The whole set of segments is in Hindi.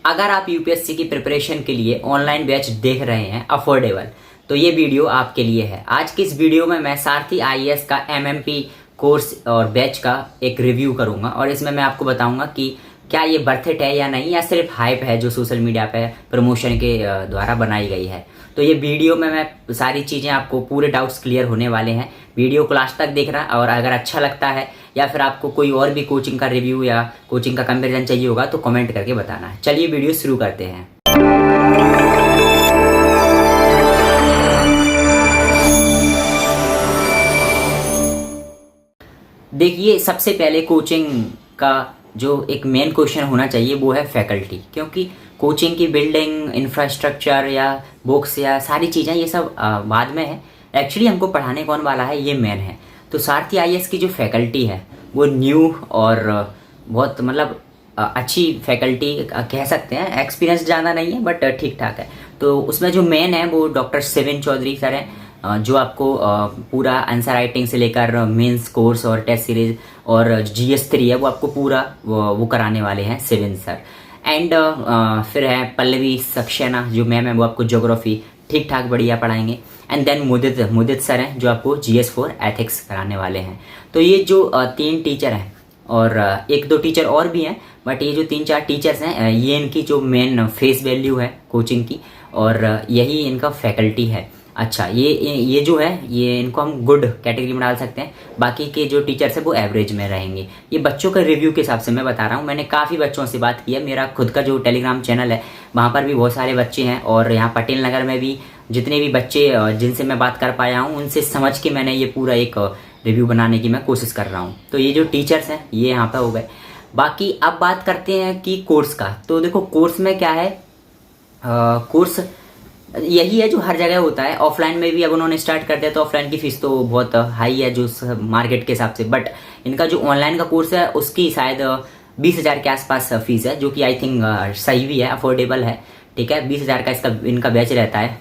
अगर आप यूपीएससी की प्रिपरेशन के लिए ऑनलाइन बैच देख रहे हैं अफोर्डेबल, तो ये वीडियो आपके लिए है। आज की इस वीडियो में मैं सारथी आईएएस का एमएमपी कोर्स और बैच का एक रिव्यू करूंगा और इसमें मैं आपको बताऊंगा कि क्या ये वर्थ इट है या नहीं, या सिर्फ हाइप है जो सोशल मीडिया पे प्रमोशन के द्वारा बनाई गई है। तो ये वीडियो में मैं सारी चीज़ें आपको पूरे डाउट्स क्लियर होने वाले हैं। वीडियो को लास्ट तक देखना, और अगर अच्छा लगता है या फिर आपको कोई और भी कोचिंग का रिव्यू या कोचिंग का कंपैरिजन चाहिए होगा तो कमेंट करके बताना है। चलिए वीडियो शुरू करते हैं। देखिए, सबसे पहले कोचिंग का जो एक मेन क्वेश्चन होना चाहिए वो है फैकल्टी, क्योंकि कोचिंग की बिल्डिंग, इंफ्रास्ट्रक्चर या बुक्स या सारी चीज़ें ये सब बाद में है। एक्चुअली हमको पढ़ाने कौन वाला है ये मेन है। तो सारथी आईएएस की जो फैकल्टी है वो न्यू और बहुत मतलब अच्छी फैकल्टी कह सकते हैं। एक्सपीरियंस ज़्यादा नहीं है बट ठीक ठाक है। तो उसमें जो मेन है वो डॉक्टर सेविन चौधरी सर हैं, जो आपको पूरा आंसर राइटिंग से लेकर मेंस कोर्स और टेस्ट सीरीज और जीएस 3 है वो आपको पूरा वो कराने वाले हैं सेविन सर। एंड फिर है पल्लवी सक्सेना जो मैम है, वो आपको ज्योग्राफी ठीक ठाक बढ़िया पढ़ाएंगे। एंड देन मुदित सर हैं जो आपको GS4 एथिक्स कराने वाले हैं। तो ये जो 3 टीचर हैं और 1-2 टीचर और भी हैं, बट ये जो 3-4 टीचर्स हैं ये इनकी जो मेन फेस वैल्यू है कोचिंग की, और यही इनका फैकल्टी है। अच्छा, ये जो है ये इनको हम गुड कैटेगरी में डाल सकते हैं। बाकी के जो टीचर्स हैं वो एवरेज में रहेंगे। ये बच्चों का रिव्यू के हिसाब से मैं बता रहा हूँ। मैंने काफ़ी बच्चों से बात की है। मेरा खुद का जो टेलीग्राम चैनल है वहाँ पर भी बहुत सारे बच्चे हैं, और यहाँ पटेल नगर में भी जितने भी बच्चे जिनसे मैं बात कर पाया हूँ उनसे समझ के मैंने ये पूरा एक रिव्यू बनाने की मैं कोशिश कर रहा हूँ। तो ये जो टीचर्स हैं ये यहाँ पर हो गए। बाकी अब बात करते हैं कि कोर्स का। तो देखो, कोर्स में क्या है, कोर्स यही है जो हर जगह होता है। ऑफलाइन में भी अब उन्होंने स्टार्ट कर दिया, तो ऑफलाइन की फीस तो बहुत हाई है जो मार्केट के हिसाब से, बट इनका जो ऑनलाइन का कोर्स है उसकी शायद 20,000 के आसपास फीस है, जो कि आई थिंक सही भी है, अफोर्डेबल है। ठीक है, 20,000 का इनका बैच रहता है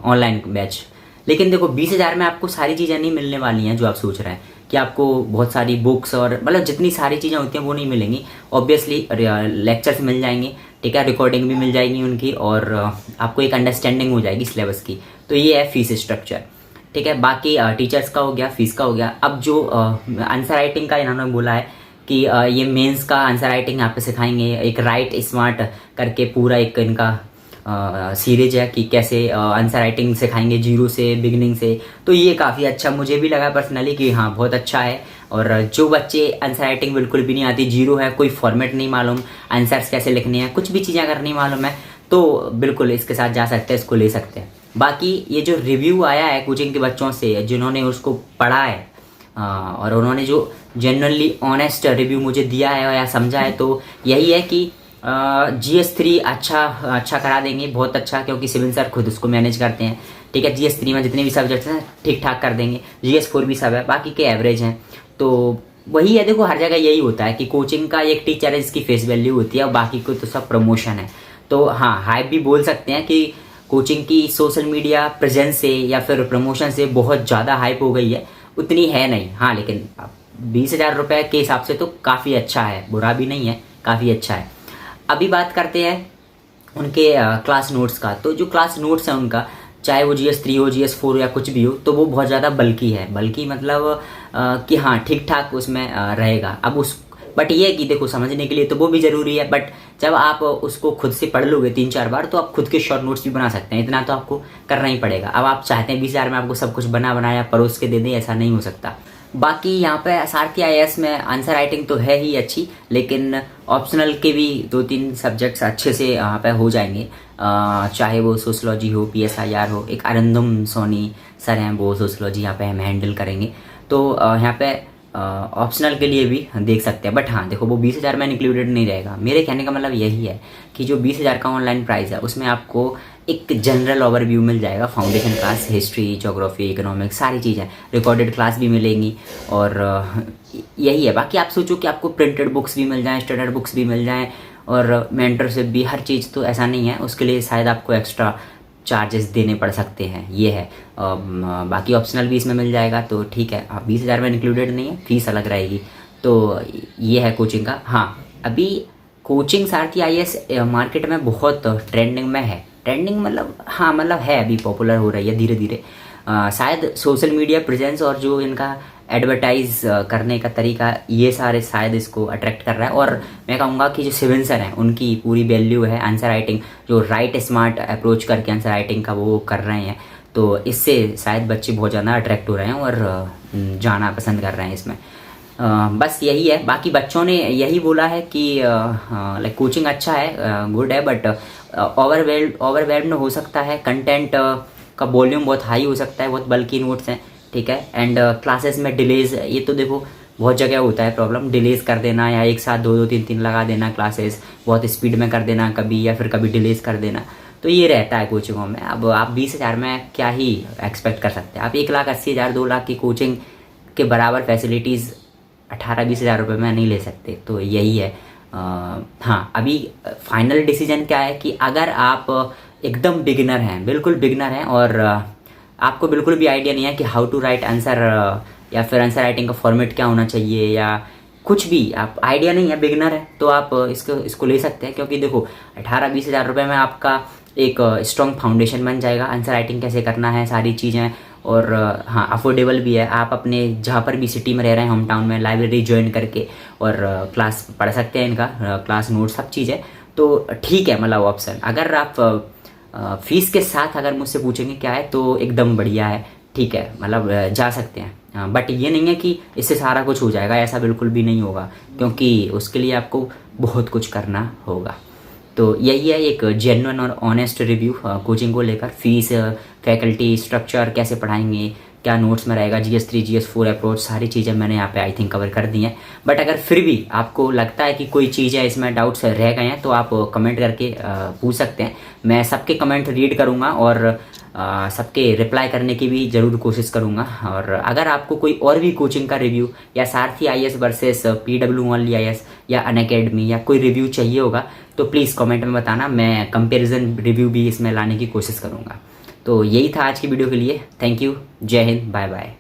ऑनलाइन बैच। लेकिन देखो, 20,000 में आपको सारी चीज़ें नहीं मिलने वाली हैं जो आप सोच रहे हैं कि आपको बहुत सारी बुक्स और मतलब जितनी सारी चीज़ें होती हैं वो नहीं मिलेंगी। ऑब्वियसली लेक्चर्स मिल जाएंगे, ठीक है, रिकॉर्डिंग भी मिल जाएगी उनकी, और आपको एक अंडरस्टैंडिंग हो जाएगी सिलेबस की। तो ये है फीस स्ट्रक्चर। ठीक है, बाकी टीचर्स का हो गया, फीस का हो गया। अब जो आंसर राइटिंग का इन्होंने बोला है कि ये मेंस का आंसर राइटिंग यहाँ पे सिखाएंगे। एक राइट स्मार्ट करके पूरा एक इनका सीरीज है कि कैसे आंसर राइटिंग सिखाएंगे जीरो से, बिगिनिंग से। तो ये काफ़ी अच्छा मुझे भी लगा पर्सनली कि हाँ बहुत अच्छा है। और जो बच्चे आंसर राइटिंग बिल्कुल भी नहीं आती, जीरो है, कोई फॉर्मेट नहीं मालूम, आंसर्स कैसे लिखने हैं, कुछ भी चीज़ें अगर नहीं मालूम है तो बिल्कुल इसके साथ जा सकते हैं, इसको ले सकते हैं। बाकी ये जो रिव्यू आया है कोचिंग के बच्चों से जिन्होंने उसको पढ़ा है और उन्होंने जो जेन्युइनली ऑनेस्ट रिव्यू मुझे दिया है या समझा है, तो यही है कि GS3 अच्छा करा देंगे, बहुत अच्छा, क्योंकि सिविल सर खुद उसको मैनेज करते हैं। ठीक है, GS3 में जितने भी सब्जेक्ट्स हैं ठीक ठाक कर देंगे। GS4 भी सब है, बाकी के एवरेज हैं। तो वही है, देखो हर जगह यही होता है कि कोचिंग का एक टीचर है जिसकी फेस वैल्यू होती है और बाकी को तो सब प्रमोशन है। तो हाँ, हाइप भी बोल सकते हैं कि कोचिंग की सोशल मीडिया प्रेजेंस से या फिर प्रमोशन से बहुत ज़्यादा हाइप हो गई है, उतनी है नहीं। हाँ, लेकिन 20,000 रुपये के हिसाब से तो काफ़ी अच्छा है, बुरा भी नहीं है, काफ़ी अच्छा है। अभी बात करते हैं उनके क्लास नोट्स का। तो जो क्लास नोट्स है उनका, चाहे वो GS3 हो, GS4 या कुछ भी हो, तो वो बहुत ज़्यादा बल्कि है। बल्कि मतलब कि हाँ ठीक ठाक उसमें रहेगा। अब उस बट ये है कि देखो, समझने के लिए तो वो भी ज़रूरी है, बट जब आप उसको खुद से पढ़ लोगे 3-4 बार तो आप खुद के शॉर्ट नोट्स भी बना सकते हैं। इतना तो आपको करना ही पड़ेगा। अब आप चाहते हैं 20,000 में आपको सब कुछ बनाया परोस के दे दें, ऐसा नहीं हो सकता। बाकी यहाँ पे सारथी आईएएस में आंसर राइटिंग तो है ही अच्छी, लेकिन ऑप्शनल के भी 2-3 सब्जेक्ट्स अच्छे से यहाँ पे हो जाएंगे। चाहे वो सोशलॉजी हो, PSIR हो, एक अरिंदम सोनी सर हैं वो सोशलॉजी यहाँ पे हम हैंडल करेंगे। तो यहाँ पे ऑप्शनल के लिए भी देख सकते हैं। बट हाँ देखो, वो 20,000 में इंक्लूडेड नहीं रहेगा। मेरे कहने का मतलब यही है कि जो 20,000 का ऑनलाइन प्राइस है उसमें आपको एक जनरल ओवरव्यू मिल जाएगा, foundation class, history, geography, economics, सारी चीज़ें, रिकॉर्डेड क्लास भी मिलेंगी, और यही है। बाकी आप सोचो कि आपको प्रिंटेड बुक्स भी मिल जाएँ, स्टैंडर्ड बुक्स भी मिल जाएँ, और मेंटरशिप भी, हर चीज़ तो ऐसा नहीं है। उसके लिए शायद आपको एक्स्ट्रा चार्जेस देने पड़ सकते हैं, ये है। बाकी ऑप्शनल भी इसमें मिल जाएगा, तो ठीक है। 20,000 में इंक्लूडेड नहीं है, फीस अलग रहेगी। तो ये है कोचिंग का। हाँ, अभी कोचिंग सारथी आईएएस मार्केट में बहुत ट्रेंडिंग में है। ट्रेंडिंग मतलब हाँ मतलब है, अभी पॉपुलर हो रही है धीरे धीरे। शायद सोशल मीडिया प्रेजेंस और जो इनका एडवर्टाइज करने का तरीका, ये सारे शायद इसको अट्रैक्ट कर रहा है। और मैं कहूँगा कि जो सिविंसर हैं उनकी पूरी वैल्यू है आंसर राइटिंग, जो राइट स्मार्ट अप्रोच करके आंसर राइटिंग का वो कर रहे हैं। तो इससे शायद बच्चे बहुत ज़्यादा अट्रैक्ट हो रहे हैं और जाना पसंद कर रहे हैं इसमें। बस यही है। बाकी बच्चों ने यही बोला है कि लाइक कोचिंग अच्छा है, गुड है, बट ओवरवेल्ड हो सकता है। कंटेंट का वॉल्यूम बहुत हाई हो सकता है, बहुत बल्कि नोट्स हैं, ठीक है। एंड क्लासेस में डिलेज, ये तो देखो बहुत जगह होता है प्रॉब्लम, डिलेज कर देना या एक साथ दो दो तीन तीन लगा देना, क्लासेस बहुत स्पीड में कर देना कभी, या फिर कभी डिलेज कर देना। तो ये रहता है कोचिंगों में। अब आप 20,000 में क्या ही एक्सपेक्ट कर सकते हैं। आप 1,80,000 2 लाख की कोचिंग के बराबर फैसिलिटीज़ 18-20 हज़ार रुपये में नहीं ले सकते। तो यही है। हाँ, अभी फाइनल डिसीजन क्या है कि अगर आप एकदम बिगिनर हैं, बिल्कुल बिगिनर हैं, और आपको बिल्कुल भी आइडिया नहीं है कि हाउ टू राइट आंसर, या फिर आंसर राइटिंग का फॉर्मेट क्या होना चाहिए, या कुछ भी आप आइडिया नहीं है, बिगिनर है, तो आप इसको ले सकते हैं। क्योंकि देखो 18-20 हज़ार रुपये में आपका एक स्ट्रॉन्ग फाउंडेशन बन जाएगा, आंसर राइटिंग कैसे करना है, सारी चीज़ें। और हाँ, अफोर्डेबल भी है। आप अपने जहाँ पर भी सिटी में रह रहे हैं, होम टाउन में, लाइब्रेरी ज्वाइन करके और क्लास पढ़ सकते हैं, इनका क्लास नोट सब चीज़ है। तो ठीक है, मतलब ऑप्शन। अगर आप फीस के साथ अगर मुझसे पूछेंगे क्या है, तो एकदम बढ़िया है, ठीक है, मतलब जा सकते हैं। बट ये नहीं है कि इससे सारा कुछ हो जाएगा, ऐसा बिल्कुल भी नहीं होगा, क्योंकि उसके लिए आपको बहुत कुछ करना होगा। तो यही है एक जेन्युइन और ऑनेस्ट रिव्यू कोचिंग को लेकर। फीस, फैकल्टी, स्ट्रक्चर, कैसे पढ़ाएंगे, क्या नोट्स में रहेगा, GS3 GS4 अप्रोच, सारी चीज़ें मैंने यहाँ पे आई थिंक कवर कर दी हैं। बट अगर फिर भी आपको लगता है कि कोई चीज़ है इसमें डाउट्स रह गए हैं, तो आप कमेंट करके पूछ सकते हैं। मैं सबके कमेंट रीड करूँगा और सबके रिप्लाई करने की भी ज़रूर कोशिश करूँगा। और अगर आपको कोई और भी कोचिंग का रिव्यू, या सारथी IAS versus PW only IAS, या अनअकैडमी, या कोई रिव्यू चाहिए होगा, तो प्लीज़ कमेंट में बताना। मैं कंपैरिजन रिव्यू भी इसमें लाने की कोशिश करूँगा। तो यही था आज की वीडियो के लिए। थैंक यू, जय हिंद, बाय बाय।